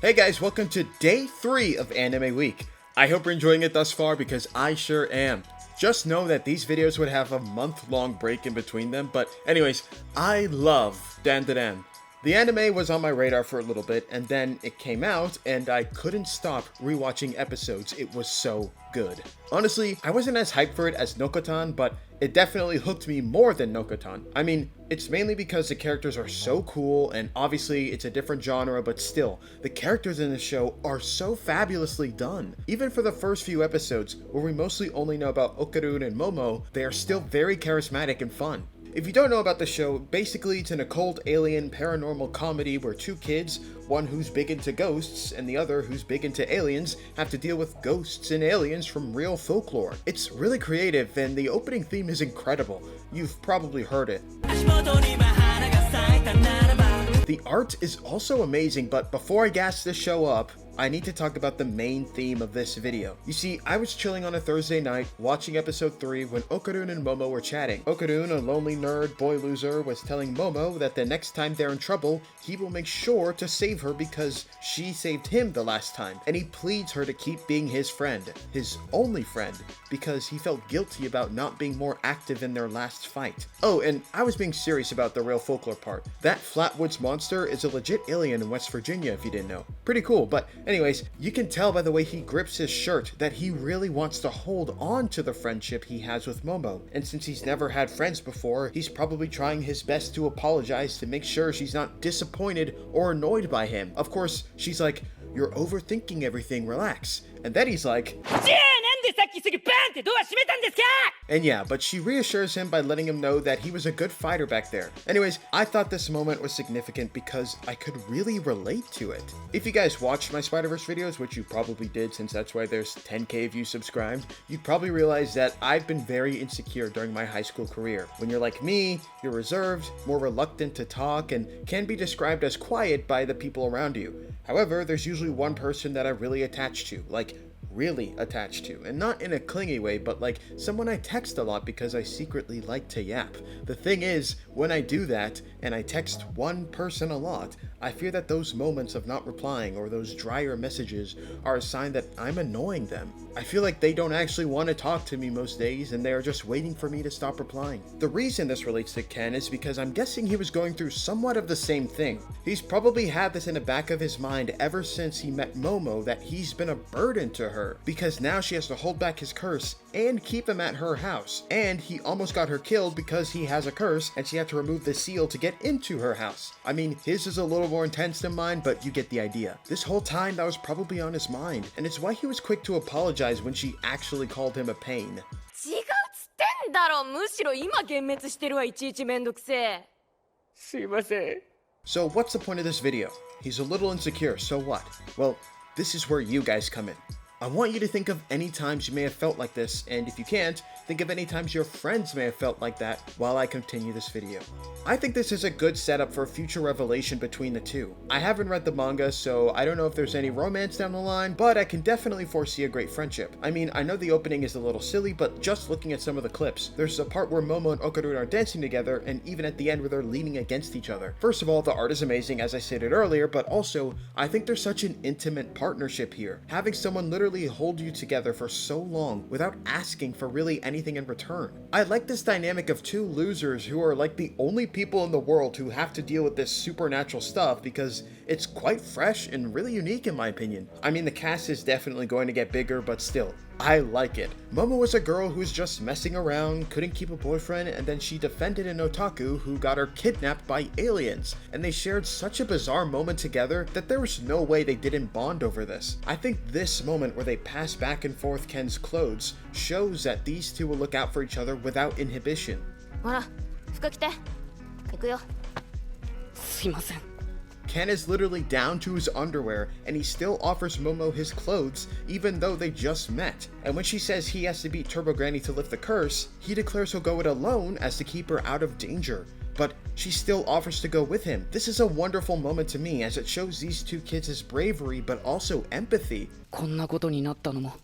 Hey guys, welcome to day 3 of Anime Week. I hope you're enjoying it thus far because I sure am. Just know that these videos would have a month-long break in between them, but anyways, I love Dandadan. The anime was on my radar for a little bit, and then it came out, and I couldn't stop rewatching episodes. It was so good. Honestly, I wasn't as hyped for it as Nokotan, but it definitely hooked me more than Nokotan. I mean, it's mainly because the characters are so cool, and obviously it's a different genre, but still, the characters in the show are so fabulously done. Even for the first few episodes, where we mostly only know about Okarun and Momo, they are still very charismatic and fun. If you don't know about the show, basically it's an occult alien paranormal comedy where two kids, one who's big into ghosts and the other who's big into aliens, have to deal with ghosts and aliens from real folklore. It's really creative and the opening theme is incredible. You've probably heard it. The art is also amazing, but before I gas this show up, I need to talk about the main theme of this video. You see, I was chilling on a Thursday night, watching episode 3 when Okarun and Momo were chatting. Okarun, a lonely nerd boy loser, was telling Momo that the next time they're in trouble, he will make sure to save her because she saved him the last time. And he pleads her to keep being his friend, his only friend, because he felt guilty about not being more active in their last fight. Oh, and I was being serious about the real folklore part. That Flatwoods monster is a legit alien in West Virginia, if you didn't know. Pretty cool, but anyways, you can tell by the way he grips his shirt that he really wants to hold on to the friendship he has with Momo. And since he's never had friends before, he's probably trying his best to apologize to make sure she's not disappointed or annoyed by him. Of course, she's like, "You're overthinking everything, relax." And then he's like, and yeah, but she reassures him by letting him know that he was a good fighter back there. Anyways, I thought this moment was significant because I could really relate to it. If you guys watched my Spider-Verse videos, which you probably did since that's why there's 10k of you subscribed, you'd probably realize that I've been very insecure during my high school career. When you're like me, you're reserved, more reluctant to talk, and can be described as quiet by the people around you. However, there's usually one person that I really attach to, like really attached to, and not in a clingy way, but like someone I text a lot because I secretly like to yap. The thing is, when I do that, and I text one person a lot, I fear that those moments of not replying or those drier messages are a sign that I'm annoying them. I feel like they don't actually want to talk to me most days and they are just waiting for me to stop replying. The reason this relates to Ken is because I'm guessing he was going through somewhat of the same thing. He's probably had this in the back of his mind ever since he met Momo, that he's been a burden to her, because now she has to hold back his curse and keep him at her house. And he almost got her killed because he has a curse and she had to remove the seal to get into her house. I mean, his is a little more intense than mine, but you get the idea. This whole time that was probably on his mind, and it's why he was quick to apologize when she actually called him a pain. So what's the point of this video? He's a little insecure, so what? Well, this is where you guys come in. I want you to think of any times you may have felt like this, and if you can't, think of any times your friends may have felt like that while I continue this video. I think this is a good setup for a future revelation between the two. I haven't read the manga, so I don't know if there's any romance down the line, but I can definitely foresee a great friendship. I mean, I know the opening is a little silly, but just looking at some of the clips, there's a part where Momo and Okarun are dancing together, and even at the end where they're leaning against each other. First of all, the art is amazing, as I stated earlier, but also, I think there's such an intimate partnership here. Having someone literally hold you together for so long without asking for really anything in return. I like this dynamic of two losers who are like the only people in the world who have to deal with this supernatural stuff because it's quite fresh and really unique in my opinion. I mean, the cast is definitely going to get bigger, but still, I like it. Momo was a girl who was just messing around, couldn't keep a boyfriend, and then she defended an otaku who got her kidnapped by aliens. And they shared such a bizarre moment together that there was no way they didn't bond over this. I think this moment where they pass back and forth Ken's clothes shows that these two will look out for each other without inhibition. Ken is literally down to his underwear, and he still offers Momo his clothes even though they just met. And when she says he has to beat Turbo Granny to lift the curse, he declares he'll go it alone as to keep her out of danger. But she still offers to go with him. This is a wonderful moment to me as it shows these two kids' bravery but also empathy. こんなことになったのも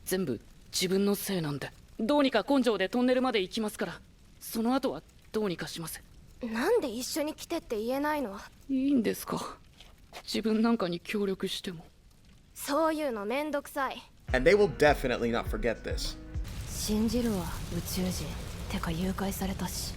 全部自分のせいなんで、どうにか根性でトンネルまで行きますから、その後はどうにかします。なんで一緒に来てって言えないの？いいんですか？自分なんかに協力しても。そういうのめんどくさい。 And they will definitely not forget this. 信じるわ、宇宙人。てか誘拐されたし。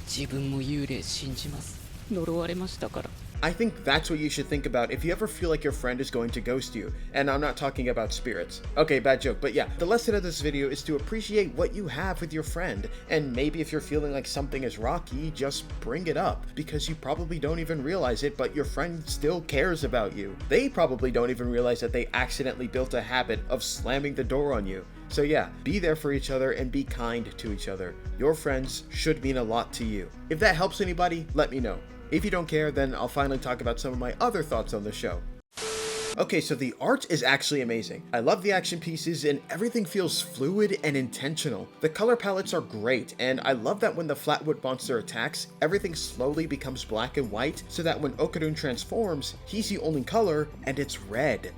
自分も幽霊信じます。呪われましたから。 I think that's what you should think about if you ever feel like your friend is going to ghost you. And I'm not talking about spirits. Okay, bad joke, but yeah, the lesson of this video is to appreciate what you have with your friend. And maybe if you're feeling like something is rocky, just bring it up. Because you probably don't even realize it, but your friend still cares about you. They probably don't even realize that they accidentally built a habit of slamming the door on you. So yeah, be there for each other and be kind to each other. Your friends should mean a lot to you. If that helps anybody, let me know. If you don't care, then I'll finally talk about some of my other thoughts on the show. Okay, so the art is actually amazing. I love the action pieces and everything feels fluid and intentional. The color palettes are great, and I love that when the flatwood monster attacks, everything slowly becomes black and white, so that when Okarun transforms, he's the only color, and it's red.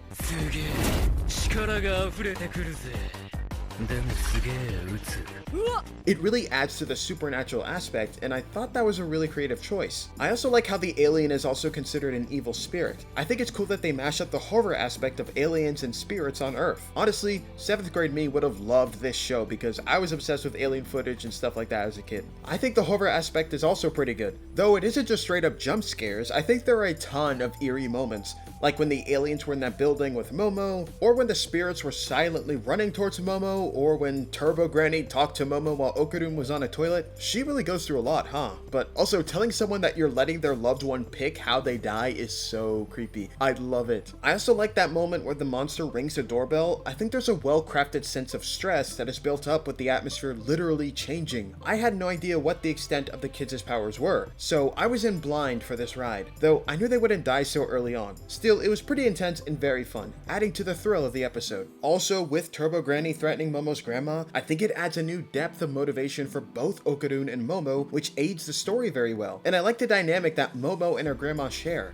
It really adds to the supernatural aspect, and I thought that was a really creative choice. I also like how the alien is also considered an evil spirit. I think it's cool that they mash up the horror aspect of aliens and spirits on Earth. Honestly, 7th grade me would have loved this show because I was obsessed with alien footage and stuff like that as a kid. I think the horror aspect is also pretty good. Though it isn't just straight up jump scares, I think there are a ton of eerie moments. Like when the aliens were in that building with Momo, or when the spirits were silently running towards Momo, or when Turbo Granny talked to Momo while Okarun was on a toilet. She really goes through a lot, huh? But also telling someone that you're letting their loved one pick how they die is so creepy. I love it. I also like that moment where the monster rings the doorbell. I think there's a well-crafted sense of stress that is built up with the atmosphere literally changing. I had no idea what the extent of the kids' powers were, so I was in blind for this ride, though I knew they wouldn't die so early on. Still, it was pretty intense and very fun, adding to the thrill of the episode. Also, with Turbo Granny threatening Momo's grandma, I think it adds a new depth of motivation for both Okarun and Momo, which aids the story very well. And I like the dynamic that Momo and her grandma share.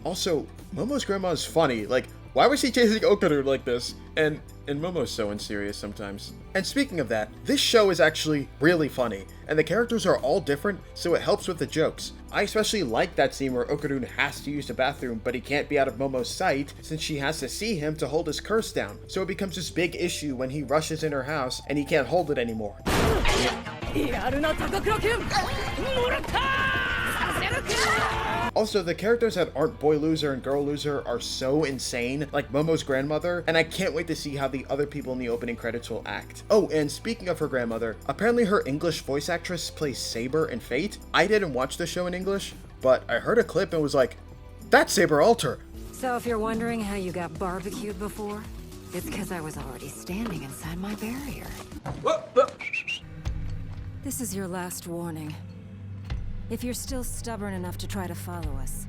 Also, Momo's grandma is funny. Like, why was he chasing Okarun like this? And Momo's so unserious sometimes. And speaking of that, this show is actually really funny, and the characters are all different, so it helps with the jokes. I especially like that scene where Okarun has to use the bathroom, but he can't be out of Momo's sight since she has to see him to hold his curse down. So it becomes this big issue when he rushes in her house and he can't hold it anymore. Also, the characters that aren't Boy Loser and Girl Loser are so insane, like Momo's grandmother, and I can't wait to see how the other people in the opening credits will act. Oh, and speaking of her grandmother, apparently her English voice actress plays Saber in Fate. I didn't watch the show in English, but I heard a clip and was like, that's Saber Alter! So if you're wondering how you got barbecued before, it's because I was already standing inside my barrier. This is your last warning. If you're still stubborn enough to try to follow us,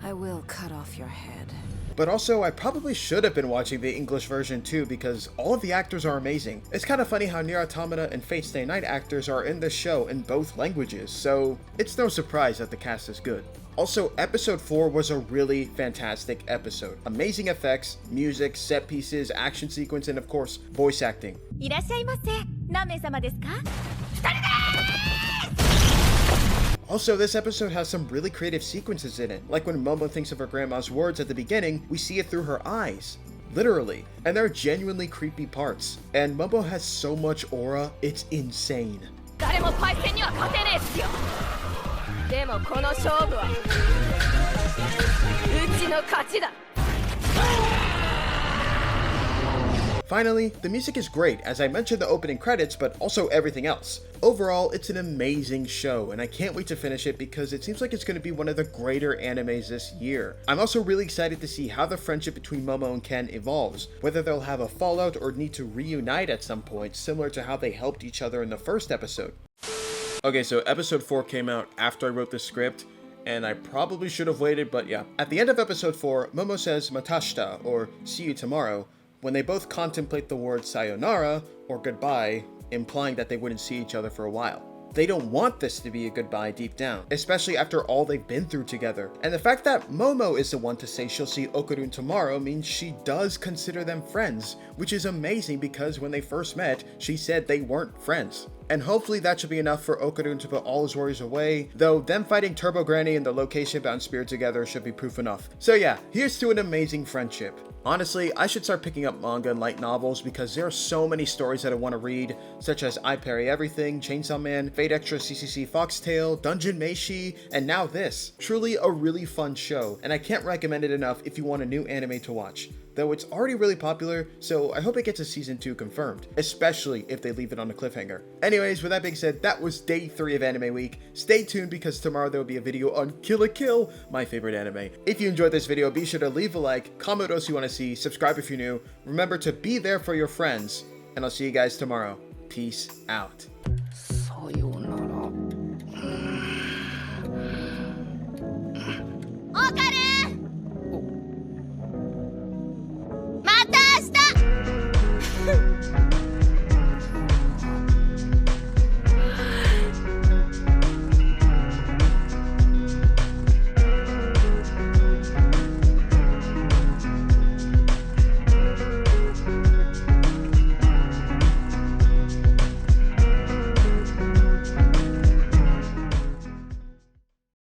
I will cut off your head. But also, I probably should have been watching the English version too because all of the actors are amazing. It's kind of funny how Nier Automata and Fate Stay Night actors are in this show in both languages, so it's no surprise that the cast is good. Also, episode 4 was a really fantastic episode. Amazing effects, music, set pieces, action sequence, and of course, voice acting. Also, this episode has some really creative sequences in it, like when Momo thinks of her grandma's words at the beginning, we see it through her eyes. Literally. And they're genuinely creepy parts. And Momo has so much aura, it's insane. Finally, the music is great, as I mentioned the opening credits, but also everything else. Overall, it's an amazing show, and I can't wait to finish it because it seems like it's going to be one of the greater animes this year. I'm also really excited to see how the friendship between Momo and Ken evolves, whether they'll have a fallout or need to reunite at some point, similar to how they helped each other in the first episode. Okay, so episode 4 came out after I wrote the script, and I probably should have waited, but yeah. At the end of episode 4, Momo says matashita, or see you tomorrow, when they both contemplate the word sayonara, or goodbye, implying that they wouldn't see each other for a while. They don't want this to be a goodbye deep down, especially after all they've been through together. And the fact that Momo is the one to say she'll see Okarun tomorrow means she does consider them friends, which is amazing because when they first met, she said they weren't friends. and hopefully that should be enough for Okarun to put all his worries away, though them fighting Turbo Granny and the location-bound spirit together should be proof enough. So yeah, here's to an amazing friendship. Honestly, I should start picking up manga and light novels because there are so many stories that I want to read, such as I Parry Everything, Chainsaw Man, Fate Extra CCC Foxtail, Dungeon Meshi, and now this. Truly a really fun show, and I can't recommend it enough if you want a new anime to watch. Though it's already really popular, so I hope it gets a season 2 confirmed, especially if they leave it on a cliffhanger. Anyways, with that being said, that was day 3 of Anime Week. Stay tuned because tomorrow there will be a video on Kill la Kill, my favorite anime. If you enjoyed this video, be sure to leave a like, comment what else you want to see, subscribe if you're new, remember to be there for your friends, and I'll see you guys tomorrow. Peace out. さようなら。オカル